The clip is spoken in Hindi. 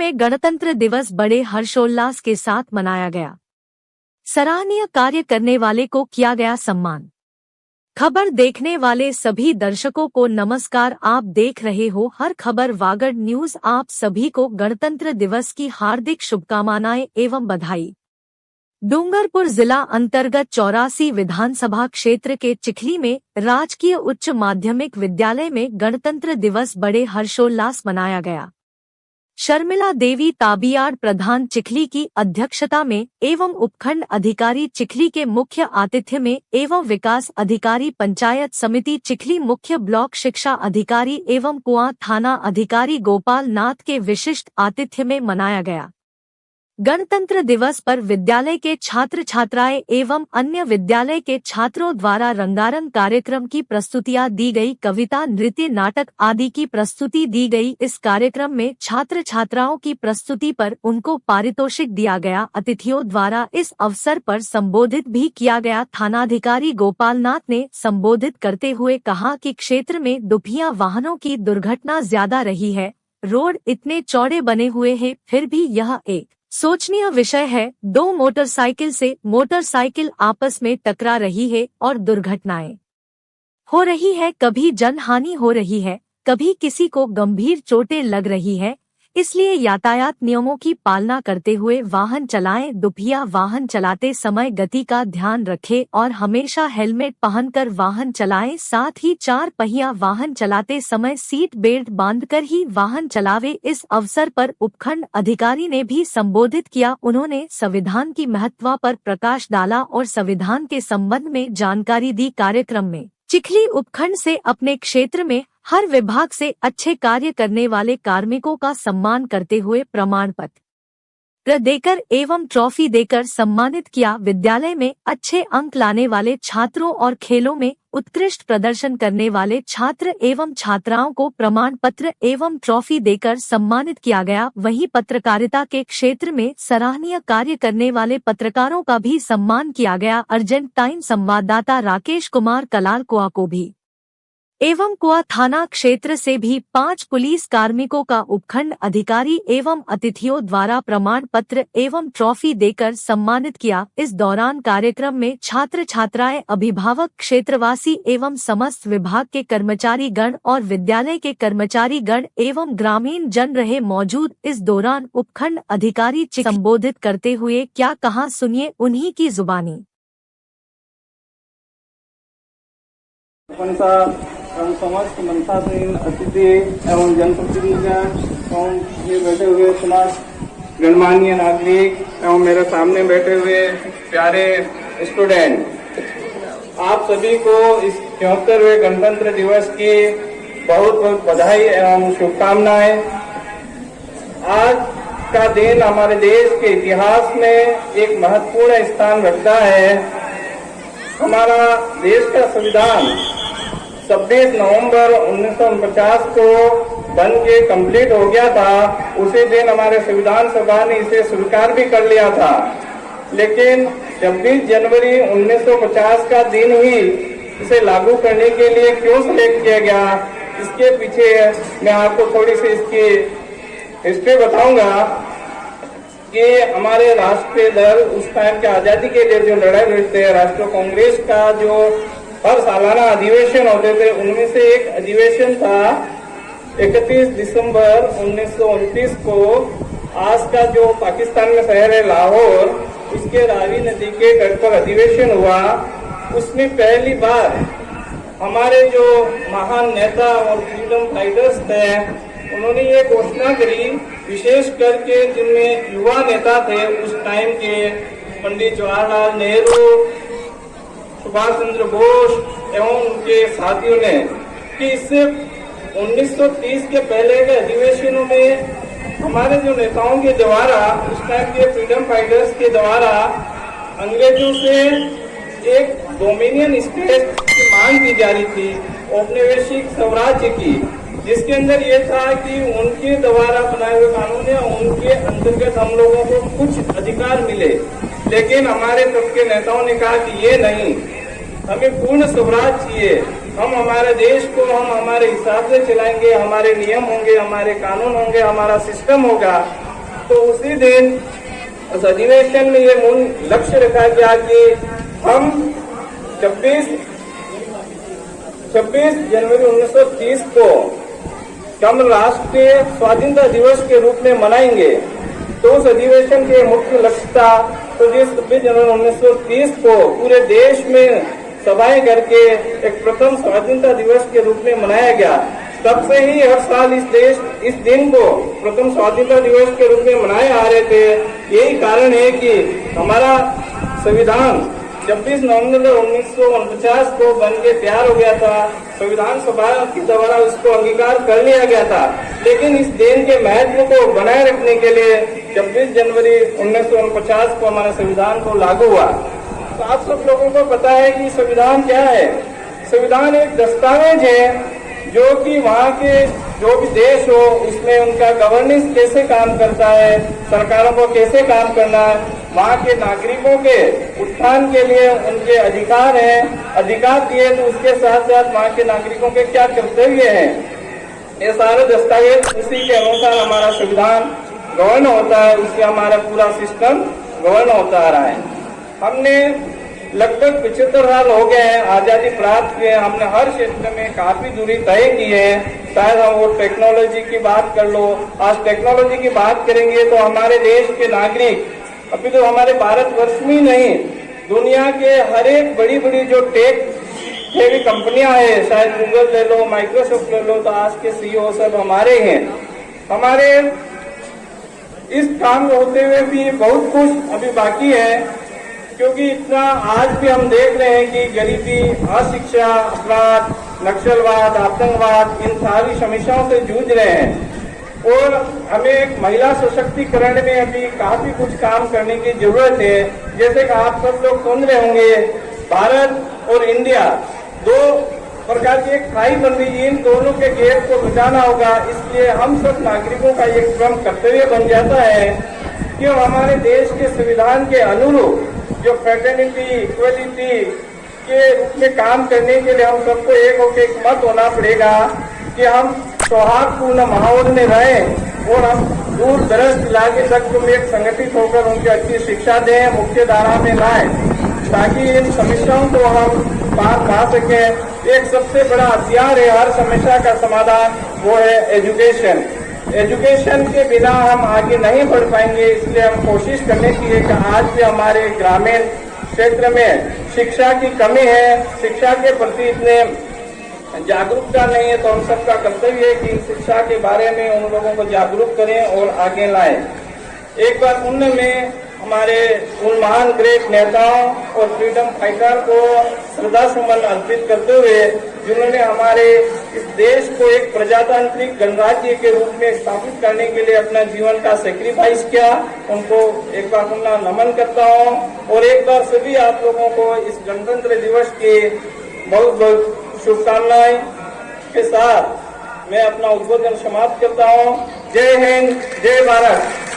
में गणतंत्र दिवस बड़े हर्षोल्लास के साथ मनाया गया। सराहनीय कार्य करने वाले को किया गया सम्मान। खबर देखने वाले सभी दर्शकों को नमस्कार। आप देख रहे हो हर खबर वागड़ न्यूज। आप सभी को गणतंत्र दिवस की हार्दिक शुभकामनाएं एवं बधाई। डूंगरपुर जिला अंतर्गत 84 विधानसभा क्षेत्र के चिखली में राजकीय उच्च माध्यमिक विद्यालय में गणतंत्र दिवस बड़े हर्षोल्लास मनाया गया। शर्मिला देवी ताबियाड़ प्रधान चिखली की अध्यक्षता में एवं उपखंड अधिकारी चिखली के मुख्य आतिथ्य में एवं विकास अधिकारी पंचायत समिति चिखली मुख्य ब्लॉक शिक्षा अधिकारी एवं कुआं थाना अधिकारी गोपाल नाथ के विशिष्ट आतिथ्य में मनाया गया। गणतंत्र दिवस पर विद्यालय के छात्र छात्राएं एवं अन्य विद्यालय के छात्रों द्वारा रंगारंग कार्यक्रम की प्रस्तुतियां दी गई। कविता, नृत्य, नाटक आदि की प्रस्तुति दी गई। इस कार्यक्रम में छात्र छात्राओं की प्रस्तुति पर उनको पारितोषिक दिया गया। अतिथियों द्वारा इस अवसर पर संबोधित भी किया गया। थानाधिकारी गोपाल नाथ ने संबोधित करते हुए कहा कि क्षेत्र में दुपहिया वाहनों की दुर्घटना ज्यादा रही है। रोड इतने चौड़े बने हुए हैं, फिर भी यह एक सोचनीय विषय है। 2 मोटरसाइकिल आपस में टकरा रही है और दुर्घटनाएं हो रही है। कभी जनहानि हो रही है, कभी किसी को गंभीर चोटें लग रही है। इसलिए यातायात नियमों की पालना करते हुए वाहन चलाएं। दुपहिया वाहन चलाते समय गति का ध्यान रखें और हमेशा हेलमेट पहनकर वाहन चलाएं। साथ ही 4 पहिया वाहन चलाते समय सीट बेल्ट बांधकर ही वाहन चलावे। इस अवसर पर उपखंड अधिकारी ने भी संबोधित किया। उन्होंने संविधान की महत्व पर प्रकाश डाला और संविधान के संबंध में जानकारी दी। कार्यक्रम में चिखली उपखंड से अपने क्षेत्र में हर विभाग से अच्छे कार्य करने वाले कार्मिकों का सम्मान करते हुए प्रमाण पत्र देकर एवं ट्रॉफी देकर सम्मानित किया। विद्यालय में अच्छे अंक लाने वाले छात्रों और खेलों में उत्कृष्ट प्रदर्शन करने वाले छात्र एवं छात्राओं को प्रमाण पत्र एवं ट्रॉफी देकर सम्मानित किया गया। वहीं पत्रकारिता के क्षेत्र में सराहनीय कार्य करने वाले पत्रकारों का भी सम्मान किया गया। अर्जेंट टाइम संवाददाता राकेश कुमार कलाल कुआ को भी एवं कुआ थाना क्षेत्र से भी 5 पुलिस कार्मिकों का उपखंड अधिकारी एवं अतिथियों द्वारा प्रमाण पत्र एवं ट्रॉफी देकर सम्मानित किया। इस दौरान कार्यक्रम में छात्र छात्राएं, अभिभावक, क्षेत्रवासी एवं समस्त विभाग के कर्मचारी गण और विद्यालय के कर्मचारी गण एवं ग्रामीण जन रहे मौजूद। इस दौरान उपखंड अधिकारी संबोधित करते हुए क्या कहा, सुनिए उन्हीं की जुबानी। समस्त मंत्रालयीन अतिथि एवं जनप्रतिनिधिगण एवं ये बैठे हुए समाज गणमान्य नागरिक एवं मेरे सामने बैठे हुए प्यारे स्टूडेंट, आप सभी को इस 74वें गणतंत्र दिवस की बहुत बहुत बधाई एवं शुभकामनाएं। आज का दिन हमारे देश के इतिहास में एक महत्वपूर्ण स्थान रखता है। हमारा देश का संविधान 26 नवंबर 1949 को बन के कंप्लीट हो गया था। उसी दिन हमारे संविधान सभा ने इसे स्वीकार भी कर लिया था, लेकिन 26 जनवरी 1950 का दिन ही इसे लागू करने के लिए क्यों सिलेक्ट किया गया, इसके पीछे मैं आपको थोड़ी सी इसकी हिस्ट्री बताऊंगा कि हमारे राष्ट्रीय दल उस टाइम के आजादी के लिए जो लड़ाई लड़ते हैं, राष्ट्रीय कांग्रेस का जो हर सालाना अधिवेशन होते थे, उनमें से एक अधिवेशन था 31 दिसंबर 1929 को। आज का जो पाकिस्तान में शहर है लाहौर, उसके रावी नदी के तट पर अधिवेशन हुआ। उसमें पहली बार हमारे जो महान नेता और फ्रीडम फाइटर्स थे, उन्होंने ये घोषणा करी, विशेष करके जिनमें युवा नेता थे उस टाइम के, पंडित जवाहरलाल नेहरू, सुभाष चंद्र बोस एवं उनके साथियों ने, कि इससे 1930 के पहले के अधिवेशनों में हमारे जो नेताओं के द्वारा, उस टाइम के फ्रीडम फाइटर्स के द्वारा अंग्रेजों से एक डोमिनियन स्टेट की मांग की जा रही थी, औपनिवेशिक स्वराज्य की, जिसके अंदर ये था कि उनके द्वारा बनाए हुए कानून या उनके अंतर्गत हम लोगों को कुछ अधिकार मिले। लेकिन हमारे तब के नेताओं ने कहा कि ये नहीं, हमें पूर्ण स्वराज चाहिए। हम हमारे देश को हम हमारे हिसाब से चलाएंगे, हमारे नियम होंगे, हमारे कानून होंगे, हमारा सिस्टम होगा। तो उसी दिन उस अधिवेशन में ये मूल लक्ष्य रखा गया कि हम 26 जनवरी 1930 को हम राष्ट्रीय स्वाधीनता दिवस के रूप में मनाएंगे। तो उस अधिवेशन के मुख्य लक्ष्य था तो जिस 26 जनवरी 1930 को पूरे देश में सभाएं करके एक प्रथम स्वाधीनता दिवस के रूप में मनाया गया। तब से ही हर साल इस दिन को प्रथम स्वाधीनता दिवस के रूप में मनाए आ रहे थे। यही कारण है कि हमारा संविधान 26 नवंबर 1949 को बन के तैयार हो गया था। संविधान सभा के द्वारा उसको अंगीकार कर लिया गया था। लेकिन इस दिन के महत्व को बनाए रखने के लिए 26 जनवरी 1949 को हमारे संविधान को लागू हुआ। तो आप सब लोगों को पता है कि संविधान क्या है। संविधान एक दस्तावेज है जो कि वहाँ के जो भी देश हो उसमें उनका गवर्नेंस कैसे काम करता है, सरकारों को कैसे काम करना है, वहाँ के नागरिकों के उत्थान के लिए उनके अधिकार हैं, अधिकार दिए तो उसके साथ साथ वहाँ के नागरिकों के क्या कर्तव्य हैं, ये सारे दस्तावेज उसी के अनुसार हमारा संविधान गवर्न होता है, उससे हमारा पूरा सिस्टम गवर्न होता आ रहा है। हमने लगभग 75 साल हो गए हैं आजादी प्राप्त किए। हमने हर क्षेत्र में काफी दूरी तय की है। शायद हम वो टेक्नोलॉजी की बात कर लो, आज टेक्नोलॉजी की बात करेंगे तो हमारे देश के नागरिक अभी तो हमारे भारतवर्ष में नहीं, दुनिया के हर एक बड़ी बड़ी जो टेक हेवी कंपनियां हैं, शायद गूगल ले लो, माइक्रोसॉफ्ट ले लो, तो आज के सीईओ सब हमारे हैं। हमारे इस काम होते हुए भी बहुत कुछ अभी बाकी है, क्योंकि इतना आज भी हम देख रहे हैं कि गरीबी, अशिक्षा, अपराध, नक्सलवाद, आतंकवाद, इन सारी समस्याओं से जूझ रहे हैं। और हमें एक महिला सशक्तिकरण में अभी काफी कुछ काम करने की जरूरत है। जैसे कि आप सब लोग सुन रहे होंगे, भारत और इंडिया दो प्रकार की एक खाई बन रही है, इन दोनों के गैप को बचाना होगा। इसलिए हम सब नागरिकों का एक प्रमुख कर्तव्य बन जाता है कि हमारे देश के संविधान के अनुरूप जो फ्रेटर्निटी, इक्वलिटी के रूप में काम करने के लिए हम सबको एक होकर एक मत होना पड़ेगा कि हम सौहार्दपूर्ण माहौल में रहें और हम दूर दराज इलाके तक को एक संगठित होकर उनकी अच्छी शिक्षा दें, मुख्य धारा में लाएं, ताकि इन समस्याओं को हम पार पा सकें। एक सबसे बड़ा हथियार है हर समस्या का समाधान, वो है एजुकेशन। एजुकेशन के बिना हम आगे नहीं बढ़ पाएंगे। इसलिए हम कोशिश करनी चाहिए कि आज भी हमारे ग्रामीण क्षेत्र में शिक्षा की कमी है, शिक्षा के प्रति इतने जागरूकता नहीं है, तो हम सबका कर्तव्य है कि शिक्षा के बारे में उन लोगों को जागरूक करें और आगे लाएं। एक बार उनमें हमारे उन महान ग्रेट नेताओं और फ्रीडम फाइटर को श्रद्धा सुमन अर्पित करते हुए जिन्होंने हमारे इस देश को एक प्रजातांत्रिक गणराज्य के रूप में स्थापित करने के लिए अपना जीवन का सेक्रीफाइस किया, उनको एक बार पुनः नमन करता हूँ। और एक बार सभी आप लोगों को इस गणतंत्र दिवस की बहुत बहुत शुभकामनाएं के साथ मैं अपना उद्बोधन समाप्त करता हूँ। जय हिंद, जय भारत।